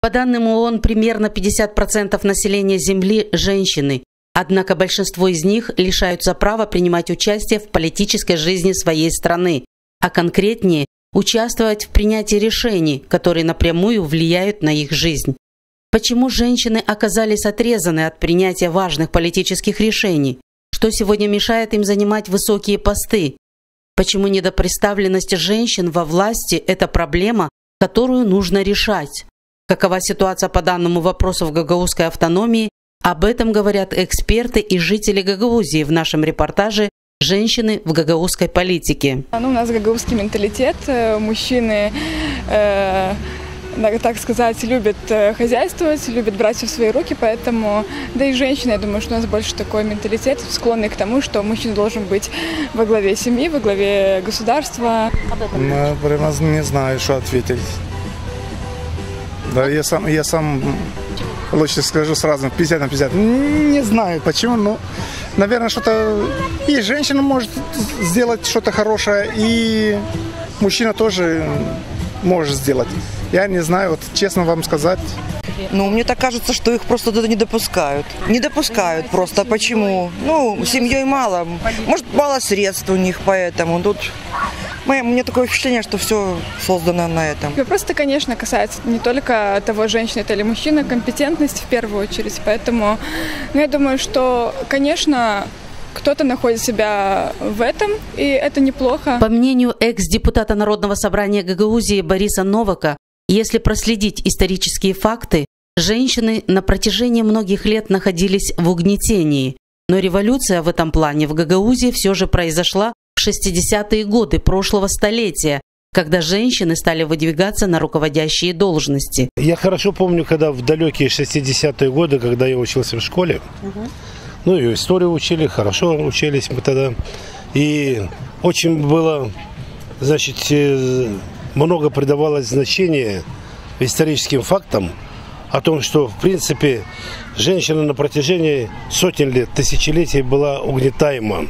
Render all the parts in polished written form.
По данным ООН, примерно 50% населения Земли – женщины. Однако большинство из них лишаются права принимать участие в политической жизни своей страны, а конкретнее – участвовать в принятии решений, которые напрямую влияют на их жизнь. Почему женщины оказались отрезаны от принятия важных политических решений? Что сегодня мешает им занимать высокие посты? Почему недопредставленность женщин во власти – это проблема, которую нужно решать? Какова ситуация по данному вопросу в гагаузской автономии? Об этом говорят эксперты и жители Гагаузии в нашем репортаже «Женщины в гагаузской политике». У нас гагаузский менталитет. Мужчины, так сказать, любят хозяйствовать, любят брать все в свои руки, поэтому, да и женщины, я думаю, что у нас больше такой менталитет, склонный к тому, что мужчина должен быть во главе семьи, во главе государства. Прямо не знаю, что ответить. Да, я сам лучше скажу сразу, 50 на 50. Не знаю почему, но, наверное, что-то и женщина может сделать что-то хорошее, и мужчина тоже может сделать. Я не знаю, вот честно вам сказать. Ну, мне так кажется, что их просто туда не допускают. Не допускают просто. Почему? Ну, семьей мало. Может, мало средств у них, поэтому тут... Мне такое впечатление, что все создано на этом. Вопрос-то, конечно, касается не только того, женщина это или мужчина, компетентность в первую очередь. Поэтому, я думаю, что, конечно, кто-то находит себя в этом, и это неплохо. По мнению экс-депутата Народного собрания Гагаузии Бориса Новака, если проследить исторические факты, женщины на протяжении многих лет находились в угнетении. Но революция в этом плане в Гагаузии все же произошла в 60-е годы прошлого столетия, когда женщины стали выдвигаться на руководящие должности. Я хорошо помню, когда в далекие 60-е годы, когда я учился в школе, ну и историю учили, хорошо учились мы тогда, и очень было, значит, много придавалось значения историческим фактам о том, что, в принципе, женщина на протяжении сотен лет, тысячелетий была угнетаема.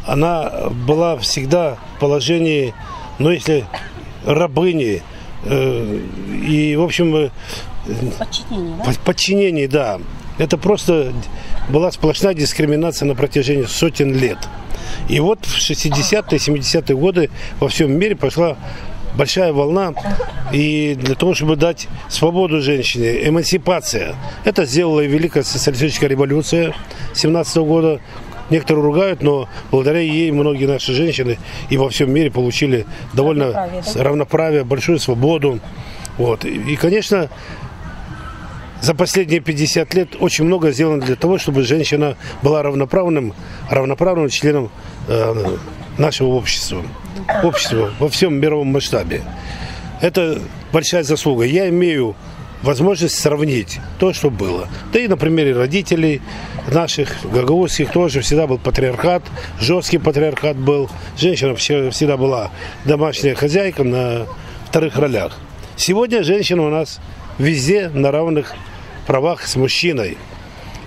Она была всегда в положении, ну, если рабыни, и, в общем, подчинение, да. Это просто была сплошная дискриминация на протяжении сотен лет. И вот в 60-е, 70-е годы во всем мире пошла большая волна, и для того, чтобы дать свободу женщине, эмансипация. Это сделала и Великая социалистическая революция 17 года. Некоторые ругают, но благодаря ей многие наши женщины и во всем мире получили довольно равноправие, большую свободу. Вот. И, конечно, за последние 50 лет очень много сделано для того, чтобы женщина была равноправным членом нашего общества во всем мировом масштабе. Это большая заслуга. Я имею возможность сравнить то, что было. Да и на примере родителей наших, гагаузских, тоже всегда был патриархат, жесткий патриархат был. Женщина всегда была домашняя хозяйка на вторых ролях. Сегодня женщина у нас везде на равных правах с мужчиной.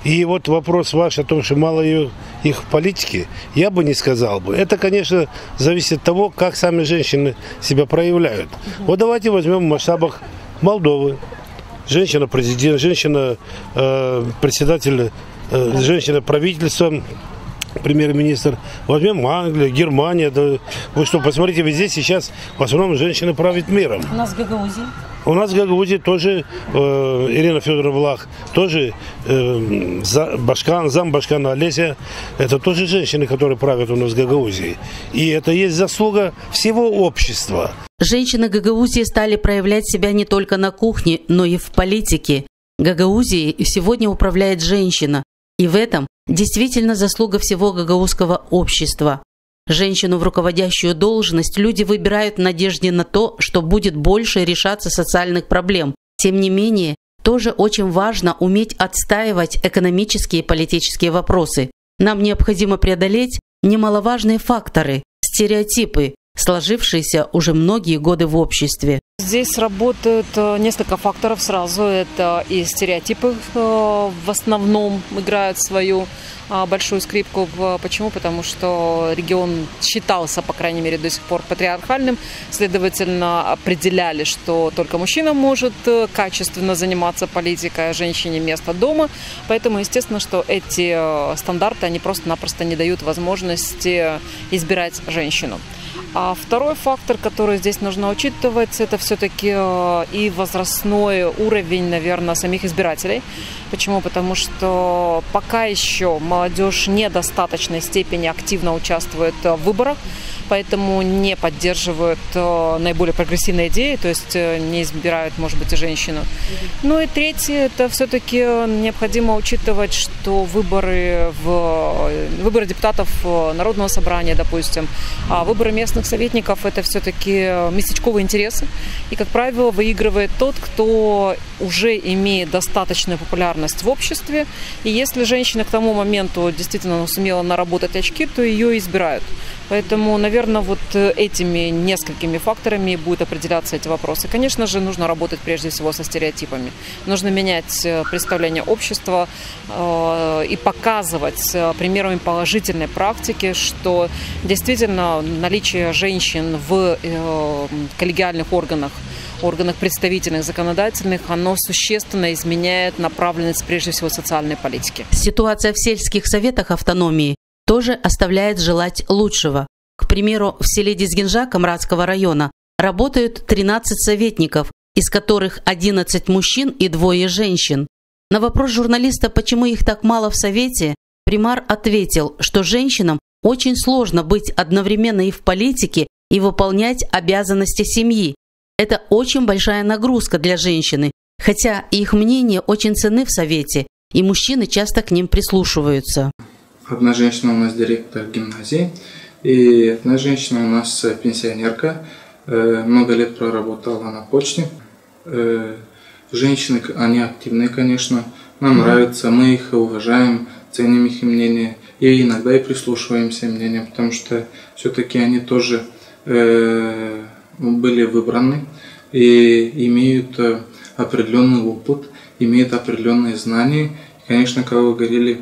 И вот вопрос ваш о том, что мало их в политике, я бы не сказал бы. Это, конечно, зависит от того, как сами женщины себя проявляют. Вот давайте возьмем в масштабах Молдовы. Женщина-президент, женщина-председатель, женщина-правительство, премьер-министр. Возьмем Англию, Германия. Да, вы что, посмотрите, везде сейчас в основном женщины правят миром. У нас в Гагаузии? У нас в Гагаузии тоже Ирина Федоровна Влах, тоже замбашкана Олеся. Это тоже женщины, которые правят у нас в Гагаузии. И это есть заслуга всего общества. Женщины Гагаузии стали проявлять себя не только на кухне, но и в политике. Гагаузией сегодня управляет женщина. И в этом действительно заслуга всего гагаузского общества. Женщину в руководящую должность люди выбирают в надежде на то, что будет больше решаться социальных проблем. Тем не менее, тоже очень важно уметь отстаивать экономические и политические вопросы. Нам необходимо преодолеть немаловажные факторы, стереотипы, сложившиеся уже многие годы в обществе. Здесь работают несколько факторов сразу. Это и стереотипы в основном играют свою большую скрипку. Почему? Потому что регион считался, по крайней мере, до сих пор патриархальным. Следовательно, определяли, что только мужчина может качественно заниматься политикой, а женщине место дома. Поэтому, естественно, что эти стандарты, они просто-напросто не дают возможности избирать женщину. А второй фактор, который здесь нужно учитывать, это все-таки и возрастной уровень, наверное, самих избирателей. Почему? Потому что пока еще молодежь в недостаточной степени активно участвует в выборах, поэтому не поддерживают наиболее прогрессивные идеи, то есть не избирают, может быть, и женщину. Ну и третье, это все-таки необходимо учитывать, что выборы депутатов Народного собрания, допустим, а выборы местных советников – это все-таки местечковые интересы. И, как правило, выигрывает тот, кто уже имеет достаточную популярность в обществе. И если женщина к тому моменту действительно сумела наработать очки, то ее избирают. Поэтому, наверное, вот этими несколькими факторами будут определяться эти вопросы. Конечно же, нужно работать прежде всего со стереотипами. Нужно менять представление общества и показывать примерами положительной практики, что действительно наличие женщин в коллегиальных органах представительных, законодательных, оно существенно изменяет направленность, прежде всего, социальной политики. Ситуация в сельских советах автономии тоже оставляет желать лучшего. К примеру, в селе Дизгинжа Камрадского района работают 13 советников, из которых 11 мужчин и 2 женщин. На вопрос журналиста, почему их так мало в совете, примар ответил, что женщинам очень сложно быть одновременно и в политике, и выполнять обязанности семьи. Это очень большая нагрузка для женщины, хотя их мнения очень ценны в совете, и мужчины часто к ним прислушиваются. Одна женщина у нас директор гимназии, и одна женщина у нас пенсионерка, много лет проработала на почте. Женщины, они активные, конечно, нам нравится, мы их уважаем, ценим их мнение, и иногда и прислушиваемся к мнениям, потому что все-таки они тоже были выбраны и имеют определенный опыт, имеют определенные знания. И, конечно, как вы говорили,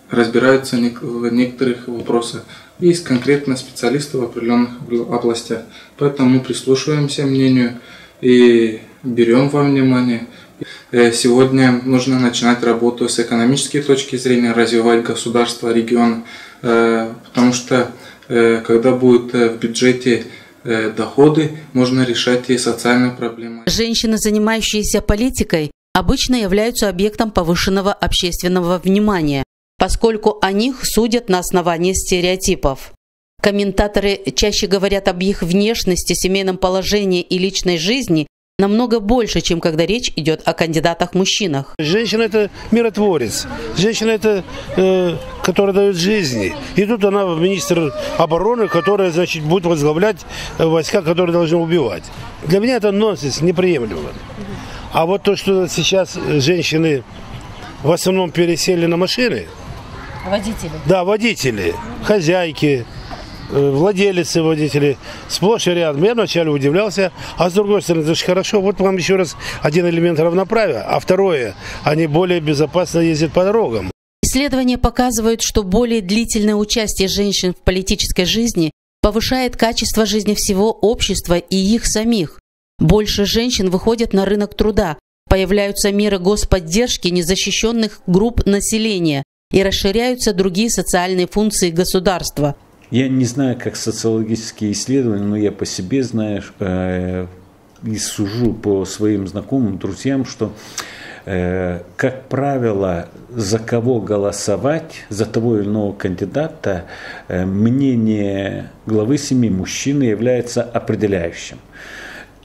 разбираются в некоторых вопросах. Есть конкретно специалисты в определенных областях. Поэтому мы прислушиваемся к мнению и берем во внимание. Сегодня нужно начинать работу с экономической точки зрения, развивать государство, регион, потому что когда будут в бюджете доходы, можно решать и социальные проблемы. Женщины, занимающиеся политикой, обычно являются объектом повышенного общественного внимания, поскольку о них судят на основании стереотипов. Комментаторы чаще говорят об их внешности, семейном положении и личной жизни намного больше, чем когда речь идет о кандидатах-мужчинах. Женщина – это миротворец. Женщина – это которая дает жизни. И тут она министр обороны, которая, значит, будет возглавлять войска, которые должны убивать. Для меня это нонсенс, неприемлемо. А вот то, что сейчас женщины в основном пересели на машины. Водители? Да, водители, хозяйки, владелицы водителей, сплошь и рядом. Я вначале удивлялся, а с другой стороны, это же хорошо. Вот вам еще раз один элемент равноправия, а второе, они более безопасно ездят по дорогам. Исследования показывают, что более длительное участие женщин в политической жизни повышает качество жизни всего общества и их самих. Больше женщин выходят на рынок труда, появляются меры господдержки незащищенных групп населения и расширяются другие социальные функции государства. Я не знаю, как социологические исследования, но я по себе знаю и сужу по своим знакомым, друзьям, что, как правило, за кого голосовать, за того или иного кандидата, мнение главы семьи мужчины является определяющим.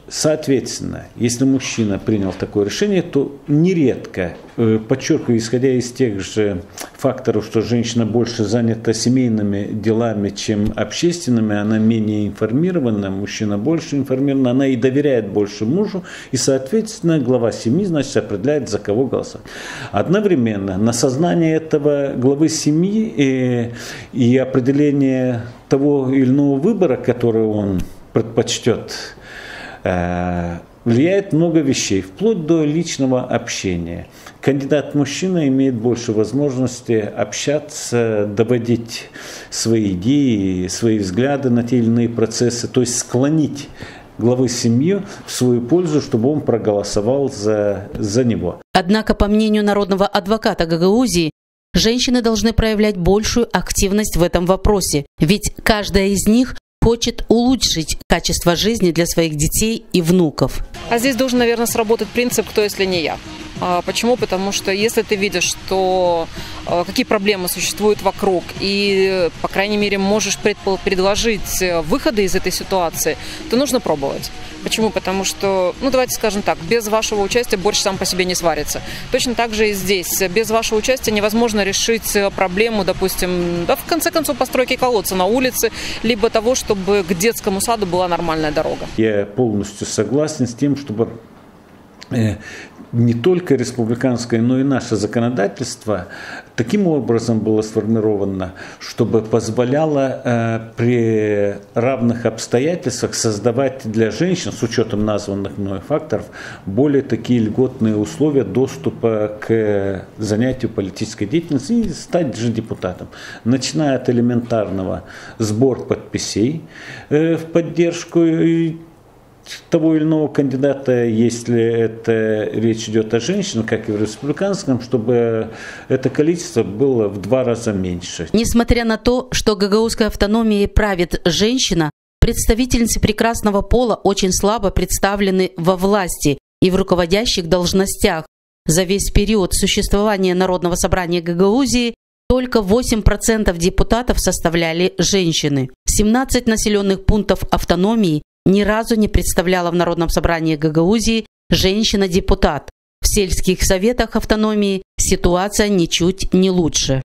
Соответственно, если мужчина принял такое решение, то нередко, подчеркиваю, исходя из тех же факторов, что женщина больше занята семейными делами, чем общественными, она менее информирована, мужчина больше информирован, она и доверяет больше мужу, и, соответственно, глава семьи, значит, определяет, за кого голосовать. Одновременно на сознание этого главы семьи и определение того или иного выбора, который он предпочтет. Влияет много вещей, вплоть до личного общения. Кандидат-мужчина имеет больше возможности общаться, доводить свои идеи, свои взгляды на те или иные процессы, то есть склонить главы семьи в свою пользу, чтобы он проголосовал за него. Однако, по мнению народного адвоката Гагаузии, женщины должны проявлять большую активность в этом вопросе, ведь каждая из них хочет улучшить качество жизни для своих детей и внуков. А здесь должен, наверное, сработать принцип «кто, если не я». Почему? Потому что если ты видишь, что какие проблемы существуют вокруг, и, по крайней мере, можешь предложить выходы из этой ситуации, то нужно пробовать. Почему? Потому что, давайте скажем так, без вашего участия борщ сам по себе не сварится. Точно так же и здесь. Без вашего участия невозможно решить проблему, допустим, в конце концов, постройки колодца на улице, либо того, чтобы к детскому саду была нормальная дорога. Я полностью согласен с тем, чтобы не только республиканское, но и наше законодательство таким образом было сформировано, чтобы позволяло при равных обстоятельствах создавать для женщин, с учетом названных мной факторов, более такие льготные условия доступа к занятию политической деятельностью и стать же депутатом. Начиная от элементарного сбора подписей в поддержку того или иного кандидата, если это речь идет о женщинах, как и в республиканском, чтобы это количество было в 2 раза меньше. Несмотря на то, что гагаузской автономией правит женщина, представительницы прекрасного пола очень слабо представлены во власти и в руководящих должностях. За весь период существования Народного собрания Гагаузии только 8% депутатов составляли женщины. 17 населенных пунктов автономии ни разу не представляла в Народном собрании Гагаузии женщина-депутат. В сельских советах автономии ситуация ничуть не лучше.